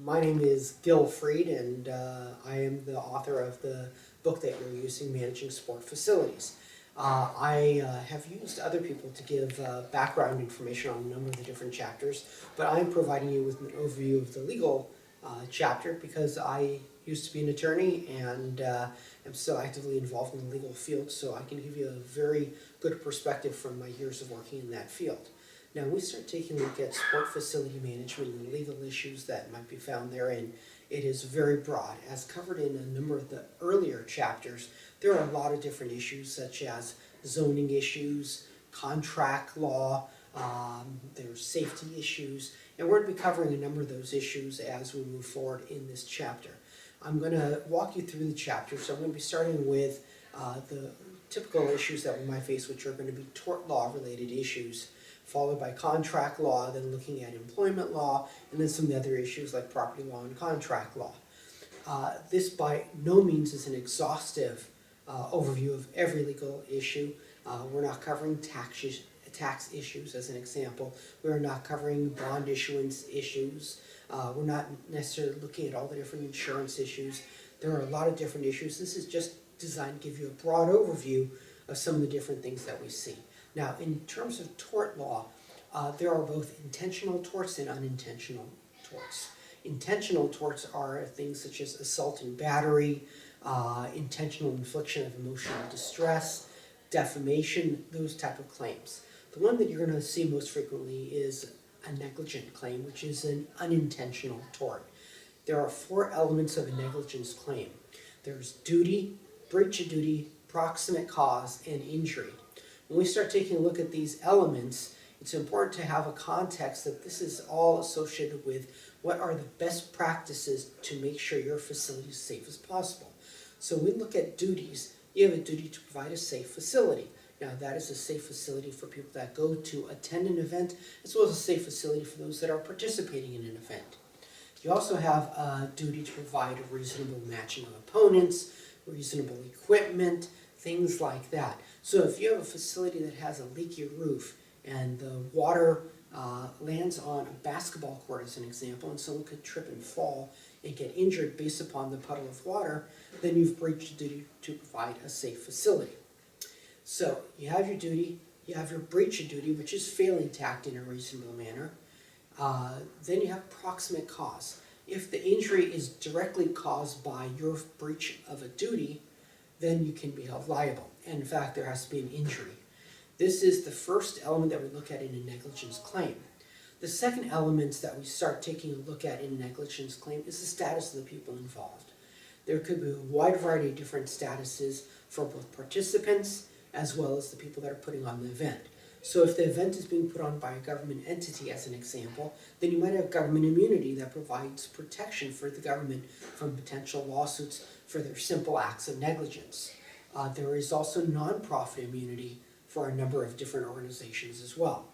My name is Gil Freed, and I am the author of the book that you're using, Managing Sport Facilities. I have used other people to give background information on a number of the different chapters, but I'm providing you with an overview of the legal chapter because I used to be an attorney and am still actively involved in the legal field, so I can give you a very good perspective from my years of working in that field. Now, we start taking a look at sport facility management and legal issues that might be found therein. It is very broad. As covered in a number of the earlier chapters, there are a lot of different issues such as zoning issues, contract law, there's safety issues, and we're going to be covering a number of those issues as we move forward in this chapter. I'm going to walk you through the chapter, so I'm going to be starting with the typical issues that we might face, which are going to be tort law related issues, followed by contract law, then looking at employment law, and then some of the other issues like property law and contract law. This by no means is an exhaustive overview of every legal issue. We're not covering tax issues as an example. We're not covering bond issuance issues. We're not necessarily looking at all the different insurance issues. There are a lot of different issues. This is just designed to give you a broad overview of some of the different things that we see. Now, in terms of tort law, there are both intentional torts and unintentional torts. Intentional torts are things such as assault and battery, intentional infliction of emotional distress, defamation, those type of claims. The one that you're going to see most frequently is a negligent claim, which is an unintentional tort. There are 4 elements of a negligence claim. There's duty, breach of duty, proximate cause, and injury. When we start taking a look at these elements, it's important to have a context that this is all associated with what are the best practices to make sure your facility is safe as possible. So when we look at duties, you have a duty to provide a safe facility. Now that is a safe facility for people that go to attend an event, as well as a safe facility for those that are participating in an event. You also have a duty to provide a reasonable matching of opponents, reasonable equipment, things like that. So if you have a facility that has a leaky roof and the water lands on a basketball court as an example, and someone could trip and fall and get injured based upon the puddle of water, then you've breached the duty to provide a safe facility. So you have your duty, you have your breach of duty, which is failing to act in a reasonable manner. Then you have proximate cause. If the injury is directly caused by your breach of a duty, then you can be held liable. And in fact, there has to be an injury. This is the first element that we look at in a negligence claim. The second element that we start taking a look at in a negligence claim is the status of the people involved. There could be a wide variety of different statuses for both participants as well as the people that are putting on the event. So if the event is being put on by a government entity as an example, then you might have government immunity that provides protection for the government from potential lawsuits for their simple acts of negligence. There is also nonprofit immunity for a number of different organizations as well.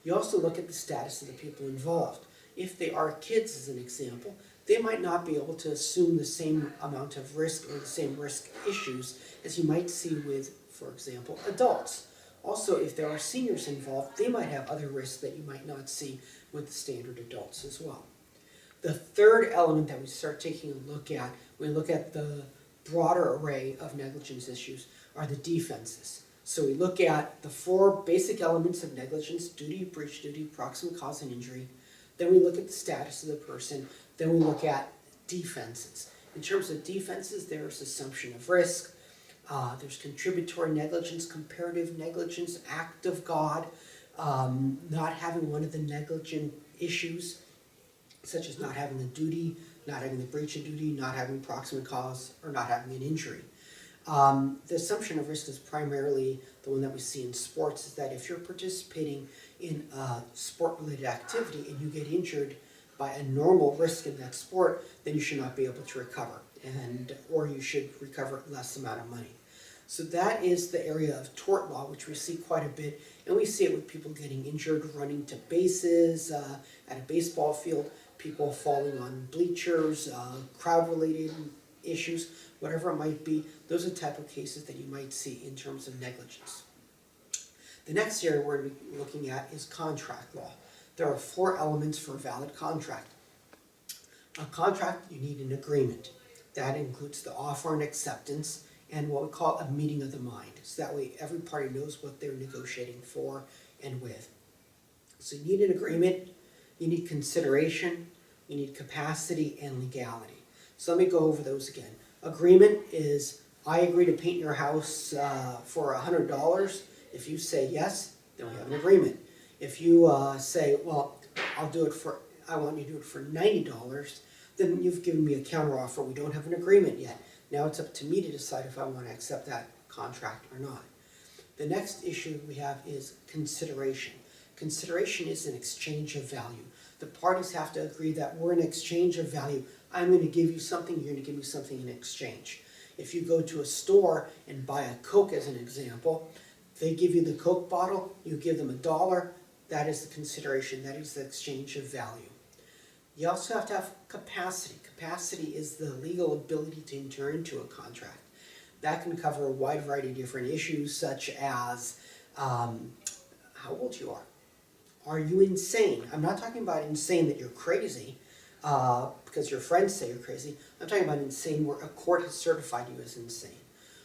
You also look at the status of the people involved. If they are kids, as an example, they might not be able to assume the same amount of risk or the same risk issues as you might see with, for example, adults. Also, if there are seniors involved, they might have other risks that you might not see with the standard adults as well. The third element that we start taking a look at, when we look at the broader array of negligence issues, are the defenses. So we look at the 4 basic elements of negligence: duty, breach duty, proximate cause, and injury. Then we look at the status of the person. Then we look at defenses. In terms of defenses, there's assumption of risk, there's contributory negligence, comparative negligence, act of God, not having one of the negligent issues, such as not having a duty, not having the breach of duty, not having proximate cause, or not having an injury. The assumption of risk is primarily the one that we see in sports, is that if you're participating in a sport-related activity and you get injured by a normal risk in that sport, then you should not be able to recover, or you should recover less amount of money. So that is the area of tort law, which we see quite a bit, and we see it with people getting injured running to bases at a baseball field, people falling on bleachers, crowd-related issues, whatever it might be. Those are the type of cases that you might see in terms of negligence. The next area we're going to be looking at is contract law. There are 4 elements for a valid contract. A contract, you need an agreement. That includes the offer and acceptance and what we call a meeting of the mind. So that way every party knows what they're negotiating for and with. So you need an agreement, you need consideration, you need capacity and legality. So let me go over those again. Agreement is, I agree to paint your house for $100. If you say yes, then we have an agreement. If you say, well, I want you to do it for $90, then you've given me a counteroffer. We don't have an agreement yet. Now it's up to me to decide if I want to accept that contract or not. The next issue we have is consideration. Consideration is an exchange of value. The parties have to agree that we're in exchange of value. I'm going to give you something, you're going to give me something in exchange. If you go to a store and buy a Coke as an example, they give you the Coke bottle, you give them $1, that is the consideration, that is the exchange of value. You also have to have capacity. Capacity is the legal ability to enter into a contract. That can cover a wide variety of different issues, such as how old you are. Are you insane? I'm not talking about insane that you're crazy because your friends say you're crazy. I'm talking about insane where a court has certified you as insane.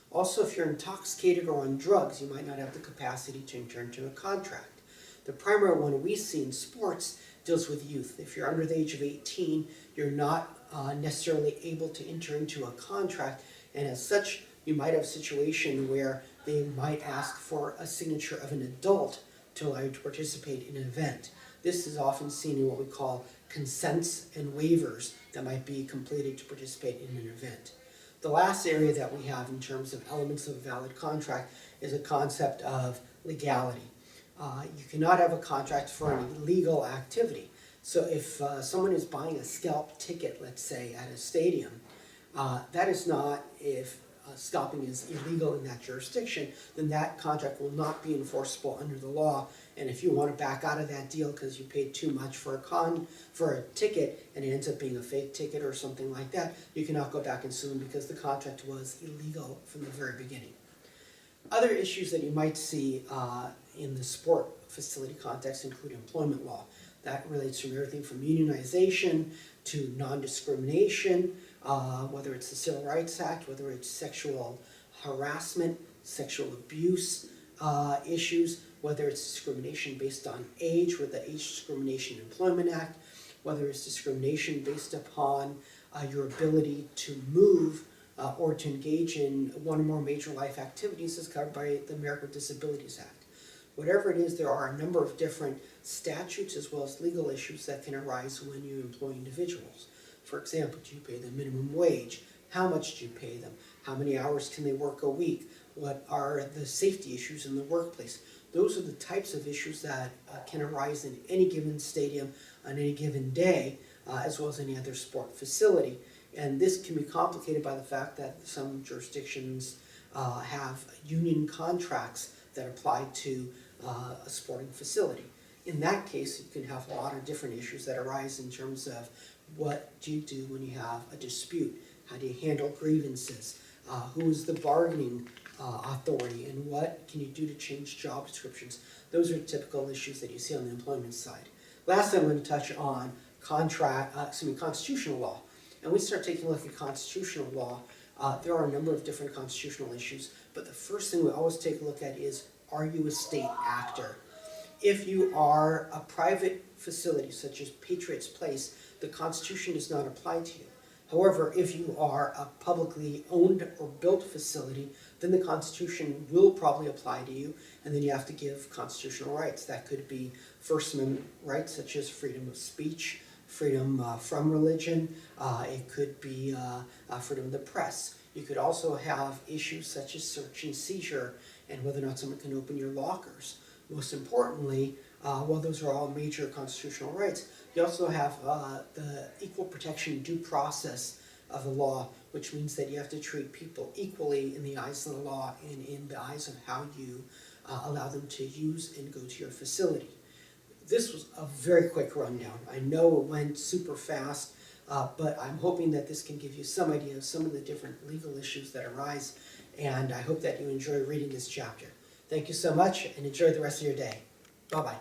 Also, if you're intoxicated or on drugs, you might not have the capacity to enter into a contract. The primary one we see in sports deals with youth. If you're under the age of 18, you're not necessarily able to enter into a contract, and as such, you might have a situation where they might ask for a signature of an adult to allow you to participate in an event. This is often seen in what we call consents and waivers that might be completed to participate in an event. The last area that we have in terms of elements of a valid contract is a concept of legality. You cannot have a contract for an illegal activity. So if someone is buying a scalp ticket, let's say, at a stadium, that is not, if scalping is illegal in that jurisdiction, then that contract will not be enforceable under the law. And if you want to back out of that deal because you paid too much for a ticket and it ends up being a fake ticket or something like that, you cannot go back and sue them because the contract was illegal from the very beginning. Other issues that you might see in the sport facility context include employment law. That relates from everything from unionization to non-discrimination, whether it's the Civil Rights Act, whether it's sexual harassment, sexual abuse issues, whether it's discrimination based on age with the Age Discrimination Employment Act, whether it's discrimination based upon your ability to move or to engage in one or more major life activities as covered by the American with Disabilities Act. Whatever it is, there are a number of different statutes as well as legal issues that can arise when you employ individuals. For example, do you pay them minimum wage? How much do you pay them? How many hours can they work a week? What are the safety issues in the workplace? Those are the types of issues that can arise in any given stadium on any given day, as well as any other sport facility. And this can be complicated by the fact that some jurisdictions have union contracts that apply to a sporting facility. In that case, you can have a lot of different issues that arise in terms of what do you do when you have a dispute? How do you handle grievances? Who is the bargaining authority, and what can you do to change job descriptions? Those are typical issues that you see on the employment side. Lastly, I'm going to touch on constitutional law. And we start taking a look at constitutional law. There are a number of different constitutional issues, but the first thing we always take a look at is, are you a state actor? If you are a private facility, such as Patriots Place, the Constitution does not apply to you. However, if you are a publicly owned or built facility, then the Constitution will probably apply to you, and then you have to give constitutional rights. That could be First Amendment rights, such as freedom of speech, freedom from religion. It could be freedom of the press. You could also have issues such as search and seizure and whether or not someone can open your lockers. Most importantly, while those are all major constitutional rights, you also have the equal protection due process of the law, which means that you have to treat people equally in the eyes of the law and in the eyes of how you allow them to use and go to your facility. This was a very quick rundown. I know it went super fast, but I'm hoping that this can give you some idea of some of the different legal issues that arise, and I hope that you enjoy reading this chapter. Thank you so much, and enjoy the rest of your day. Bye-bye.